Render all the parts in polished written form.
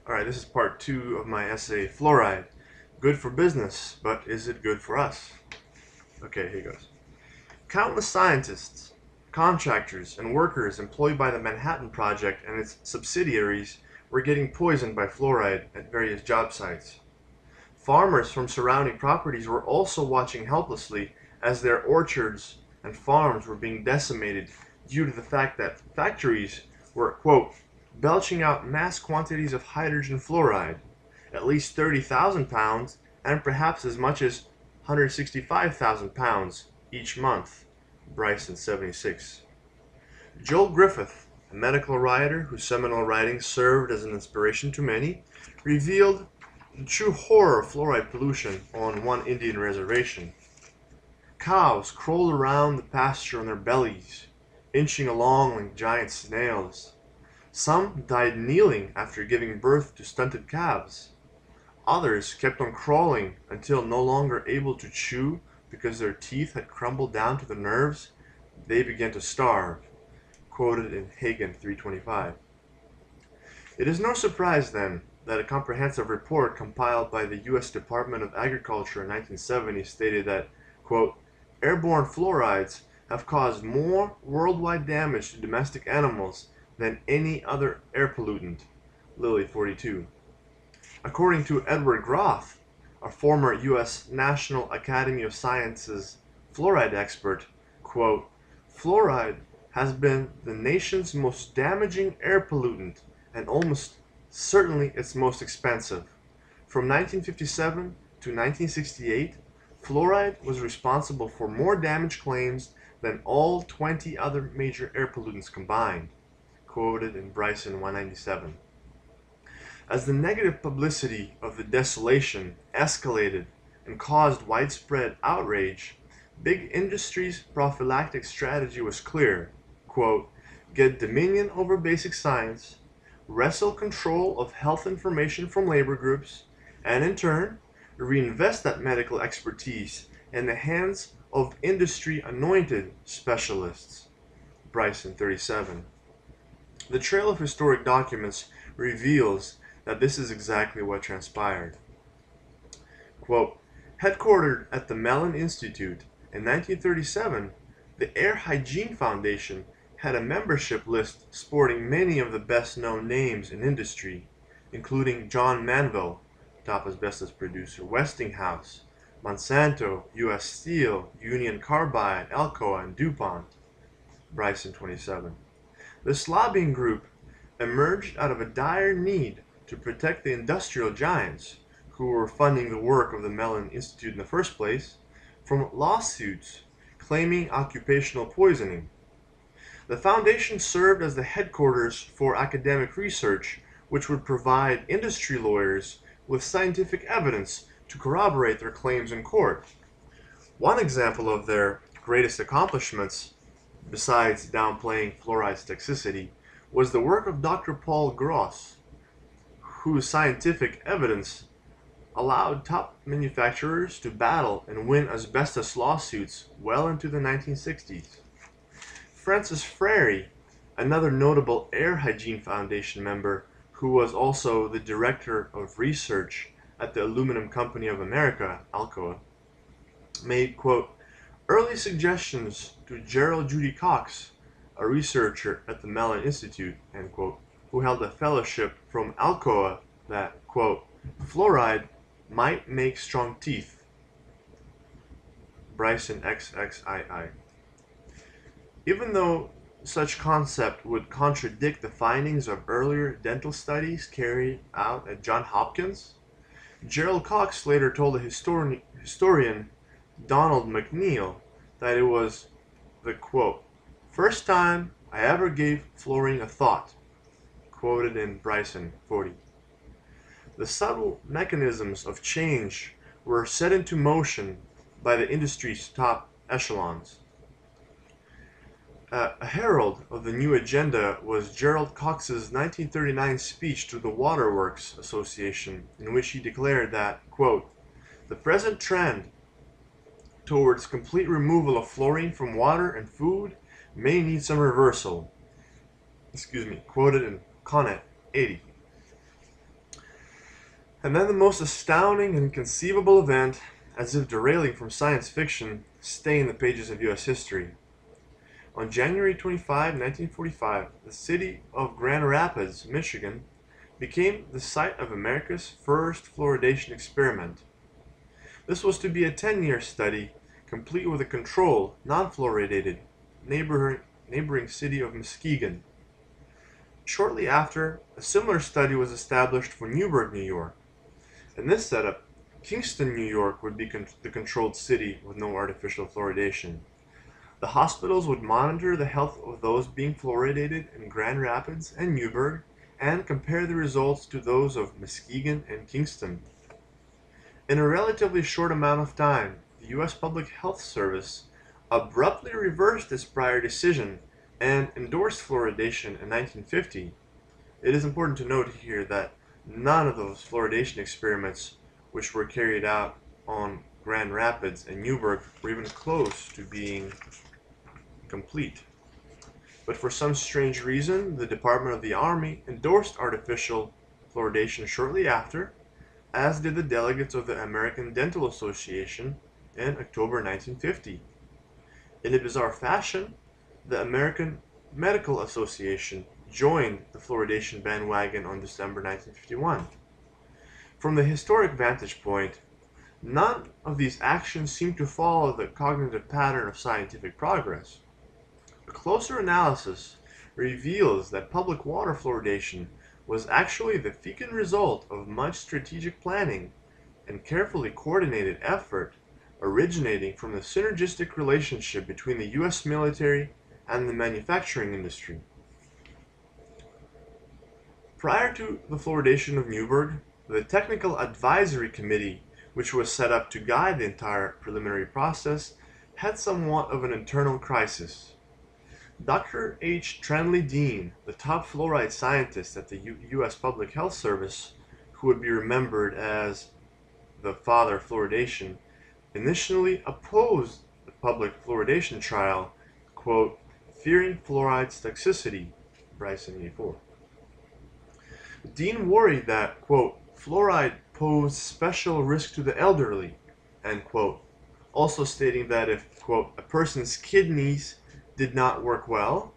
Alright, this is part 2 of my essay, Fluoride. Good for business, but is it good for us? Okay, here goes. Countless scientists, contractors, and workers employed by the Manhattan Project and its subsidiaries were getting poisoned by fluoride at various job sites. Farmers from surrounding properties were also watching helplessly as their orchards and farms were being decimated due to the fact that factories were, quote, belching out mass quantities of hydrogen fluoride, at least 30,000 pounds and perhaps as much as 165,000 pounds each month. Bryson, 76. Joel Griffith, a medical writer whose seminal writings served as an inspiration to many, revealed the true horror of fluoride pollution on one Indian reservation. Cows crawled around the pasture on their bellies, inching along like giant snails. Some died kneeling after giving birth to stunted calves. Others kept on crawling until no longer able to chew because their teeth had crumbled down to the nerves. They began to starve. Quoted in Hagen 325. It is no surprise, then, that a comprehensive report compiled by the U.S. Department of Agriculture in 1970 stated that, quote, airborne fluorides have caused more worldwide damage to domestic animals than any other air pollutant. Lilly, 42. According to Edward Groth, a former U.S. National Academy of Sciences fluoride expert, quote, fluoride has been the nation's most damaging air pollutant and almost certainly its most expensive. From 1957 to 1968, fluoride was responsible for more damage claims than all 20 other major air pollutants combined. Quoted in Bryson 197. As the negative publicity of the desolation escalated and caused widespread outrage, big industry's prophylactic strategy was clear. Quote, get dominion over basic science, wrestle control of health information from labor groups, and in turn, reinvest that medical expertise in the hands of industry-anointed specialists. Bryson, 37. The trail of historic documents reveals that this is exactly what transpired. Quote, headquartered at the Mellon Institute in 1937, the Air Hygiene Foundation had a membership list sporting many of the best-known names in industry, including John Manville, top asbestos producer, Westinghouse, Monsanto, U.S. Steel, Union Carbide, Alcoa, and DuPont. Bryson, 27. This lobbying group emerged out of a dire need to protect the industrial giants, who were funding the work of the Mellon Institute in the first place, from lawsuits claiming occupational poisoning. The foundation served as the headquarters for academic research, which would provide industry lawyers with scientific evidence to corroborate their claims in court. One example of their greatest accomplishments, besides downplaying fluoride's toxicity, was the work of Dr. Paul Gross, whose scientific evidence allowed top manufacturers to battle and win asbestos lawsuits well into the 1960s. Francis Frary, another notable Air Hygiene Foundation member who was also the director of research at the Aluminum Company of America, Alcoa, made, quote, early suggestions to Gerald Judy Cox, a researcher at the Mellon Institute, end quote, who held a fellowship from Alcoa that, quote, fluoride might make strong teeth. Bryson, XXII. Even though such concept would contradict the findings of earlier dental studies carried out at Johns Hopkins, Gerald Cox later told the historian Donald McNeil that it was the, quote, first time I ever gave fluorine a thought, quoted in Bryson, 40. The subtle mechanisms of change were set into motion by the industry's top echelons. A herald of the new agenda was Gerald Cox's 1939 speech to the Waterworks Association, in which he declared that, quote, the present trend towards complete removal of fluorine from water and food may need some reversal. Quoted in Connett, 80. And then the most astounding and inconceivable event, as if derailing from science fiction, stay in the pages of U.S. history. On January 25, 1945, the city of Grand Rapids, Michigan, became the site of America's first fluoridation experiment. This was to be a 10-year study, complete with a control, non-fluoridated, neighboring city of Muskegon. Shortly after, a similar study was established for Newburgh, New York. In this setup, Kingston, New York would be the controlled city with no artificial fluoridation. The hospitals would monitor the health of those being fluoridated in Grand Rapids and Newburgh and compare the results to those of Muskegon and Kingston. In a relatively short amount of time, the U.S. Public Health Service abruptly reversed its prior decision and endorsed fluoridation in 1950. It is important to note here that none of those fluoridation experiments which were carried out on Grand Rapids and Newburgh were even close to being complete. But for some strange reason, the Department of the Army endorsed artificial fluoridation shortly after, as did the delegates of the American Dental Association in October 1950. In a bizarre fashion, the American Medical Association joined the fluoridation bandwagon on December 1951. From the historic vantage point, none of these actions seem to follow the cognitive pattern of scientific progress. A closer analysis reveals that public water fluoridation was actually the fecund result of much strategic planning and carefully coordinated effort originating from the synergistic relationship between the U.S. military and the manufacturing industry. Prior to the fluoridation of Newburgh, the Technical Advisory Committee, which was set up to guide the entire preliminary process, had somewhat of an internal crisis. Dr. H. Tranley Dean, the top fluoride scientist at the U.S. Public Health Service, who would be remembered as the father of fluoridation, initially opposed the public fluoridation trial, quote, fearing fluoride's toxicity, Bryson 84. Dean worried that, quote, fluoride posed special risk to the elderly, end quote, also stating that if, quote, a person's kidneys did not work well,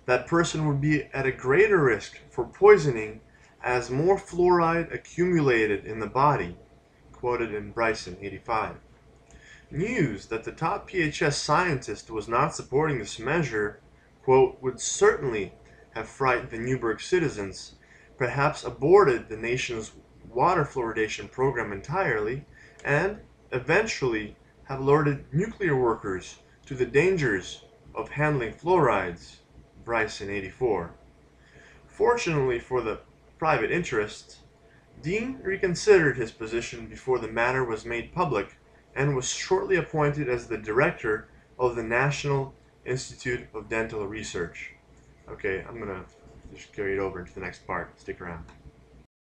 that person would be at a greater risk for poisoning as more fluoride accumulated in the body, quoted in Bryson 85. News that the top PHS scientist was not supporting this measure, quote, would certainly have frightened the Newburgh citizens, perhaps aborted the nation's water fluoridation program entirely, and eventually have alerted nuclear workers to the dangers of handling fluorides, Bryson 84. Fortunately for the private interests, Dean reconsidered his position before the matter was made public and was shortly appointed as the director of the National Institute of Dental Research. Okay, I'm going to just carry it over into the next part. Stick around.